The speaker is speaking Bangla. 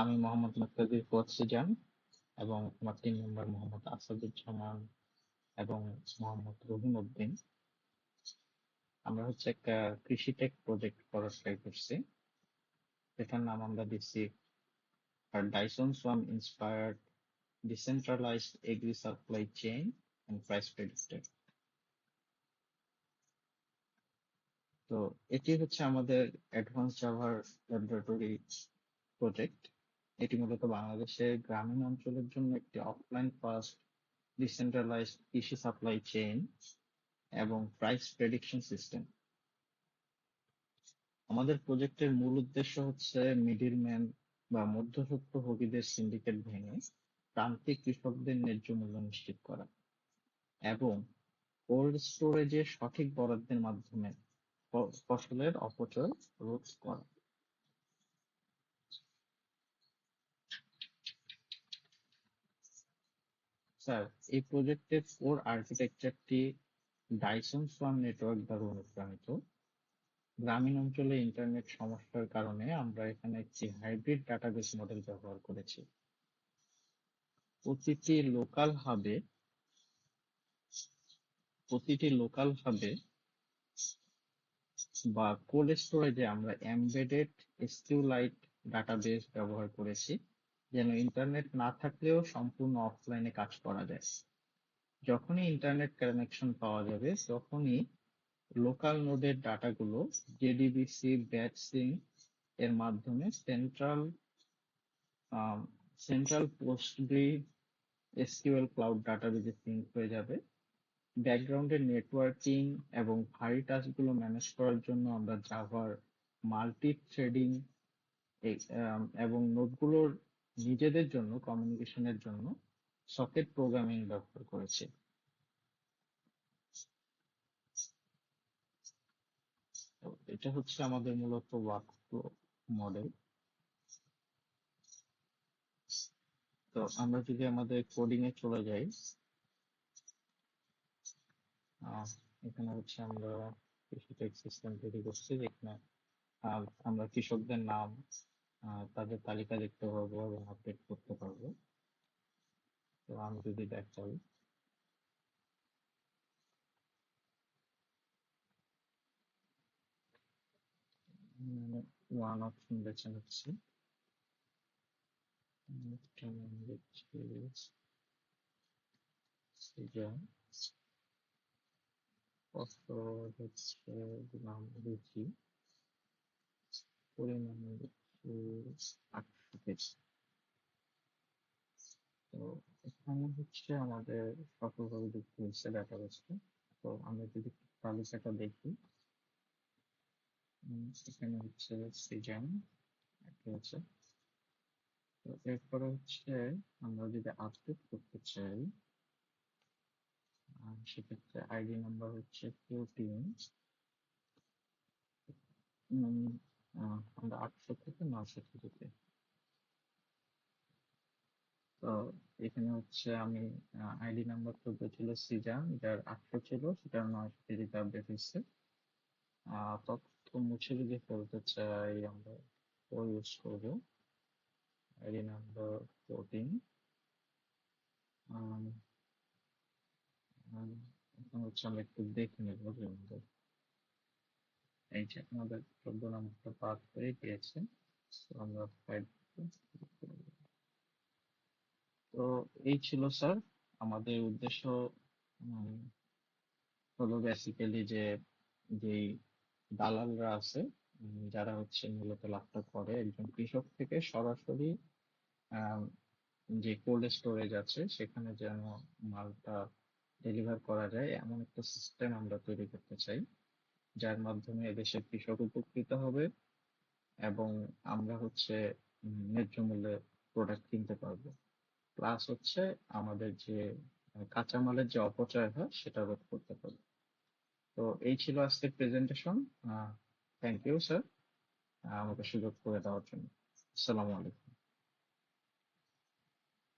আমি মোহাম্মদ মুক্তাদির কোচ সিজান এবং আমার টিম মেম্বার মোহাম্মদ আসাদুজ্জামান এবং মোহাম্মদ রহিম উদ্দিন। আমরা হচ্ছে একটা কৃষি টেক প্রজেক্ট করার ট্রাই করছি, যেটার নাম আমরা দিচ্ছি Dyson swarm inspired decentralised agri supply chain and price predictor. তো এটি হচ্ছে আমাদের অ্যাডভান্স জাভার ল্যাবরেটরি প্রজেক্ট। এটি মূলত বাংলাদেশের গ্রামীণ অঞ্চলের জন্য একটি অফলাইন ফার্স্ট ডিসেন্ট্রালাইজড কৃষি সাপ্লাই চেইন এবং প্রাইস প্রেডিকশন সিস্টেম। আমাদের প্রজেক্টের মূল উদ্দেশ্য হচ্ছে মিডলম্যান বা মধ্যস্বত্বভোগীদের সিন্ডিকেট ভেঙে প্রান্তিক কৃষকদের ন্যায্য মূল্য নিশ্চিত করা এবং কোল্ড স্টোরেজে সঠিক বরাদ্দের মাধ্যমে ফসলের অপচয় রোধ করা। স্যার, এই প্রজেক্টের কোর আর্কিটেকচারটি ডাইসন সোয়াম নেটওয়ার্ক দ্বারা অনুপ্রাণিত। গ্রামীণ অঞ্চলে ইন্টারনেট সমস্যার কারণে আমরা এখানে একটি হাইব্রিড ডাটাবেস মডেল ব্যবহার করেছি। প্রতিটি লোকাল হাবে বা কোল্ড স্টোরেজে আমরা এমবেডেড এসকিউলাইট ডাটাবেস ব্যবহার করেছি, যেন ইন্টারনেট না থাকলেও সম্পূর্ণ অফলাইনে কাজ করা যায়। যখনই ইন্টারনেট কানেকশন পাওয়া যাবে তখনই লোকাল নোডের ডাটাগুলো জেডিবিসি ব্যাচ সিঙ্ক এর মাধ্যমে সেন্ট্রাল পোস্টগ্রি এসকিউএল ক্লাউড ডাটাবেজে সিঙ্ক হয়ে যাবে। ব্যাকগ্রাউন্ডের নেটওয়ার্কিং এবং ভারী টাস্কগুলো ম্যানেজ করার জন্য আমরা জাভার মাল্টি থ্রেডিং এবং নোডগুলোর নিজেদের জন্য কমিউনিকেশনের জন্য সকেট প্রোগ্রামিং ব্যবহার করেছি। তো এটা হচ্ছে আমাদের মূলত ওয়ার্কফ্লো মডেল। তো আমরা যদি আমাদের কোডিং এ চলে যাই, এখানে হচ্ছে আমরা কৃষি সিস্টেম তৈরি করছি, যেখানে আমরা কৃষকদের নাম, তাদের তালিকা দেখতে পারবো এবং আপডেট করতে পারবো। তো আমি যদি দেখাই, ওয়ান অপশন বেছে নিচ্ছি, হচ্ছে নাম দিচ্ছি, পরিমাণ দিচ্ছি 800 তো এখানে হচ্ছে আমাদের সফলভাবে যুক্ত হচ্ছে ডাটাবেসটা। তো আমরা যদি তালিকাটা দেখি, এখানে হচ্ছে সিজন একটা হচ্ছে। তো এরপরে হচ্ছে আমরা যদি আপডেট করতে চাই, সেক্ষেত্রে আইডি নাম্বার হচ্ছে 14, আমরা 800 থেকে 900 যেতে। তো এখানে হচ্ছে আমি আইডি নাম্বার 14 ছিল সিজান, যার 800 ছিল, সেটা 900 কেজিতে আপডেট হয়েছে। তথ্য মুছে যদি ফেলতে চাই, আমরা ইউজ করবো আইডি নাম্বার 14। এখন হচ্ছে আমরা একটু দেখে নেব যে আমাদের এই যে আমাদের 14 নাম্বারটা পাস করে দিয়েছে। আমরা ফাইল, তো এই ছিল স্যার আমাদের উদ্দেশ্য। হলো বেসিক্যালি যে যেই দালালরা আছে, যারা হচ্ছে মূলত লাভটা করে একজন কৃষক থেকে সরাসরি আহ, যে কোল্ড স্টোরেজ আছে সেখানে যেন মালটা ডেলিভার করা যায়, এমন একটা সিস্টেম আমরা তৈরি করতে চাই, যার মাধ্যমে এদেশের কৃষক উপকৃত হবে এবং আমরা হচ্ছে ন্যায্য মূল্যে প্রোডাক্ট কিনতে পারবো। প্লাস হচ্ছে আমাদের যে কাঁচামালের যে অপচয় হয় সেটা রোধ করতে পারবো। তো এই ছিল আজকের প্রেজেন্টেশন। থ্যাংক ইউ স্যার আমাকে সুযোগ করে দেওয়ার জন্য। আসসালামু আলাইকুম।